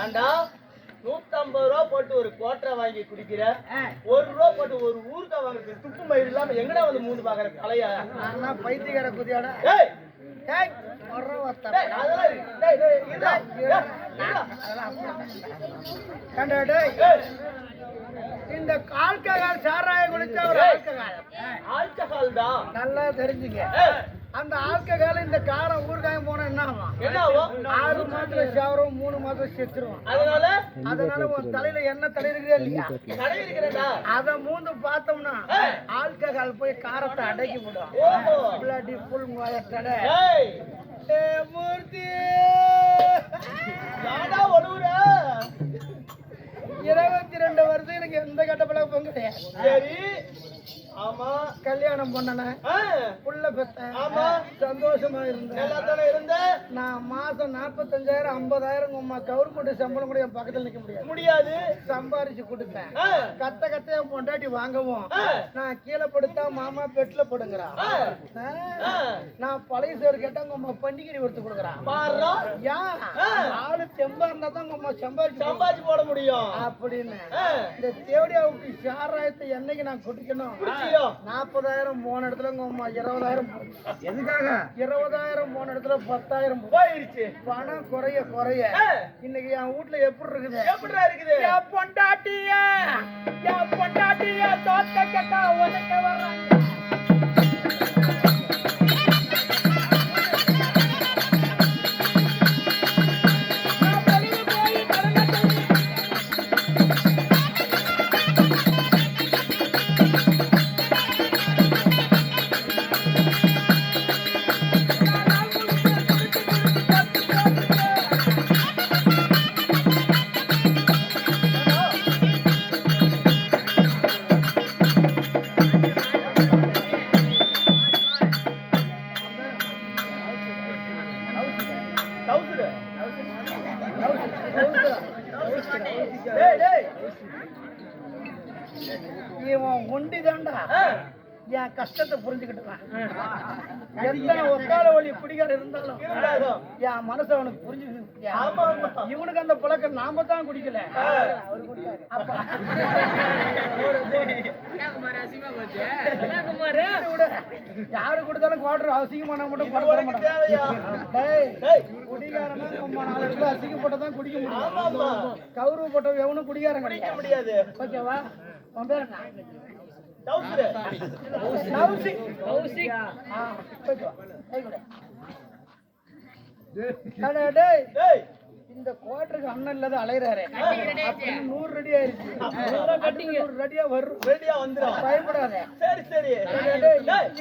ஏண்டா 150 ரூபா போட்டு ஒரு கோட்டரை வாங்கி குடிக்கிற, 1 ரூபா போட்டு ஒரு ஊருக்கா வாங்குறது துப்பு மயிர் இல்லாம எங்கடா வந்து மூணு பாக்குற கலையா? பைத்தியக்கார குதியாடா. இந்த ஆல்கஹால் சாராயம் குடிச்சா ஒரு ஆல்கஹால் தான் நல்லா தெரிஞ்சுங்க. அந்த ஆல்கஹால் இந்த காரம் ஊறுகாயம் போனா என்ன ஆகும்? 6 மாதத்துல சாவரம் 3 மாதத்துல செத்துருவோம். அதனால உன் தலையில என்ன தலையிருக்கே இல்லையா, அத மூந்து பார்த்தோம்னா ஆல்கஹால் போய் காரத்தை அடக்கி விடும். பிளாடி புல் மூர்த்தி 22 வருஷம் எனக்கு எந்த கட்ட பழக்கம் கிடையாது. சரி, ஆமா, கல்யாணம் பண்ணன, புள்ள பெத்தேன், சந்தோஷமா இருந்தேன். நான் மாசம் 45,000 50,000 உமா கவர்மெண்ட் சம்பளம் கூட என் பக்கத்துல நிக்க முடியாது. சம்பாரிச்சு கொடுப்பேன். கத்தைய பொண்டாட்டி வாங்கவும் நான் கீழே படுத்தா மாமா பெட்ல படுங்கிறான். நான் பழைய சோறு கேட்டா உங்க அம்மா பண்டிகை எடுத்து கொடுக்குறான். ஆளு தெம்பா இருந்தா தான் உங்க அம்மா சம்பாரிச்சு போட முடியும் அப்படின்னு இந்த தேவடியா விட்டு சாராயத்தை என்னைக்கு நான் குடிக்கணும். 40,000 போன இடத்துல உங்க அம்மா 20,000 எதுக்காக 20,000 போன இடத்துல 10,000 போயிருச்சு. பணம் குறைய இன்னைக்கு என் வீட்டுல எப்படி இருக்குது? என் பொண்டாட்டிய தோத்த கேட்டா உனக்கு வர்றாங்க. இவன் ஒண்டிதான்டா என் கஷ்டத்தை புரிஞ்சுக்கிட்டான். எத்தனை ஒத்தால வழி பிடிக்காத இருந்தாலும் என் மனசு அவனுக்கு புரிஞ்சுக்கிட்டு. இவனுக்கு அந்த பழக்கம் நாம தான் குடிக்கல. யாரு கொடுத்தாலும் குவார்டர் அசிங்கமான மட்டும் குடிகாரனா 4 இடத்துல அசிங்கப்பட்டதான் குடிக்க முடியும். கௌரவ போட்ட எவனும் குடிகாரன் குடிக்க முடியாது. ஓகேவா? இந்த குவார்டருக்கு அண்ணன் இல்லாத அலையறாரு. 100 ரெடி ஆயிருச்சு. 100 ரெடியா வரும். ரெடியா வந்துரும். பயப்படாத. சரி சரி.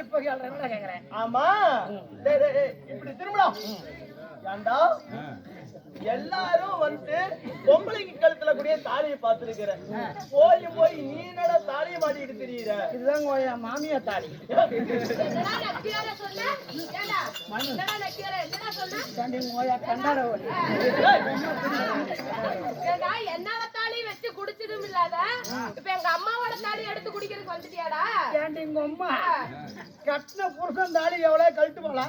இப்ப என்ன கேக்குறேன்? ஆமா. இப்படி திரும்பலாம். ஏண்டா எல்லாரும் வந்து பொம்பளைக்கு கழுத்துல கூடிய தாலியை பார்த்திருக்கிறேன். போய் நீ என்னடா தாலியை மாட்டிட்டு தெரியுற? இதுதான் மாமியா தாலி. என்னால தாலி வச்சு குடிச்சதும் இல்லாத இப்ப எங்க அம்மாவோட தாலி எடுத்து குடிக்கிறதுக்கு வந்துட்டியாடா? எங்க அம்மா கட்டின புருஷன் தாலி எவ்வளவு கழட்டுவாளா?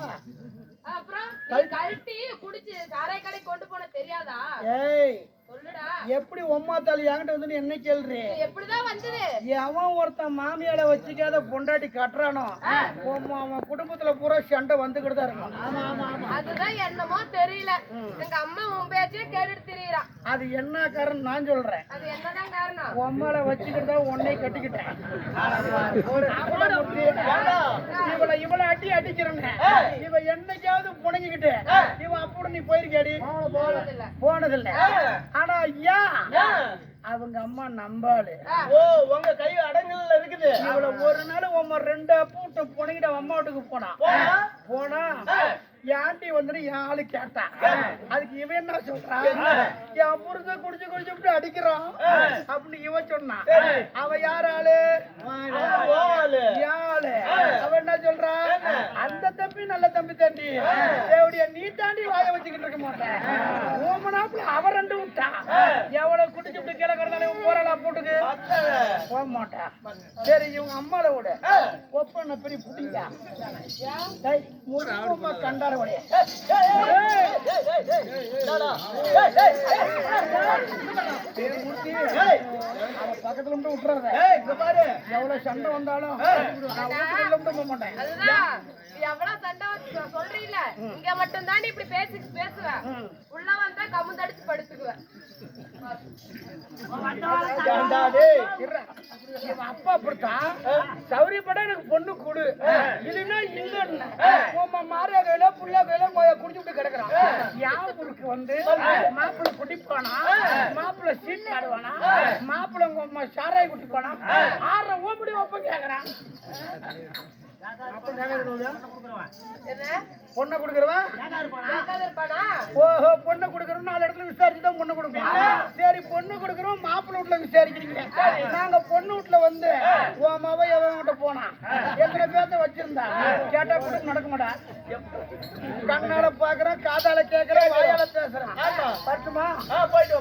அப்புறம் கழட்டி குடிச்சு சாராய கடை கொண்டு போன தெரியாதா? ஏய் சொல்லுடா, எப்படி உம்மா தாலி என்கிட்ட வந்து என்ன கேள்றே? எப்படிதான் வந்தது? எவன் ஒருத்தன் மாமியால வச்சுக்காத பொண்டாட்டி கட்டுறானோ அவன் குடும்பத்துல பூரா சண்டை வந்துகிட்டு தான் இருக்கும். அதுதான் என்னமோ தெரியல. எங்க அம்மா உன் பேச்சே கேட்டுட்டு திரியறான். அது என்ன காரணம் நான் சொல்றேன். அது என்னதான் காரணம்? உம்மால வச்சுக்கிட்டா உன்னை கட்டிக்கிட்டேன். இவளை அடிக்கிறேன். இவ என்னைக்காவது புணங்கிக்கிட்டு போயிருக்கேடி போனதில்ல. போனதில்ல ஆனா ஐயா ஏன்? அவங்க அம்மா நம்பாளு ஓ உங்க கை அடங்கல்ல இருக்குது இவ்வளவு ஒரு நாள் உங்க 2 பூட்டு போனீங்க அம்மா வீட்டுக்கு போனா போனா ஆண்டி வந்துட்டு என் ஆளு கேட்டா அதுக்கு இவன் என்ன சொல்றான் என் புருஷ குடிச்சு குடிச்சு அடிக்கிறான் அப்படின்னு இவன் சொன்னான் அவ யார் ஆளு யாழு அவ என்ன சொல்றான் அந்த தம்பி நல்ல தம்பி தாண்டி தேவடியா நீ தாண்டி வாய வச்சுக்கிட்டு இருக்க மாட்டேன் ஓமனாப்புல அவ 2 விட்டா எவ்வளவு குடிச்சுட்டு கீழே கிடந்தாலும் போறலா போட்டுக்கு போக மாட்டா சரி இவங்க அம்மால விட ஒப்பன பெரிய புடிங்க முருகம்மா கண்டார வழிய பக்கத்துல மட்டும் விட்டுறாத எவ்வளவு சண்டை வந்தாலும் போக மாட்டேன் அதுதான் எவ்வளவு சண்டை சொல்றீங்கள இங்க மட்டும் தாண்டி இப்படி பேசுவேன் உள்ள வந்தா கமுந்தடிச்சு படுத்துக்குவேன் அப்பா அப்படித்தான் சௌரியப்பட எனக்கு பொண்ணு கொடு இல்லைன்னா இல்லன்னு மாரியா கையில புள்ளா கையில குடிச்சுட்டு கிடக்குறான் யான் ஊருக்கு வந்து மாப்பிள்ள குடிப்பானா மாப்பிள்ள சீட் ஆடுவானா மாப்பிள்ள உங்க அம்மா சாராய் குடிப்பானா 6 ஓம்படி ஒப்பம் கேக்குறான் பொண்ணை கொடுக்குறவன் ஓஹோ பொண்ணை கொடுக்குறோம் 4 இடத்துல விசாரிச்சுதான் பொண்ணு கொடுப்போம் சரி பொண்ணு கொடுக்குறோம் மாப்பிள்ளை வீட்டுல விசாரிக்கிறீங்க நாங்க பொண்ணு வீட்டுல வந்து உன் மவ எவன்கிட்ட போனா எத்தனை பேர்த்த வச்சிருந்தா கேட்டா கூட நடக்க மாட்டா கண்ணால பாக்குறேன் காதால கேக்குறேன் வாயால பேசுறேன் பட்டுமா போயிட்டு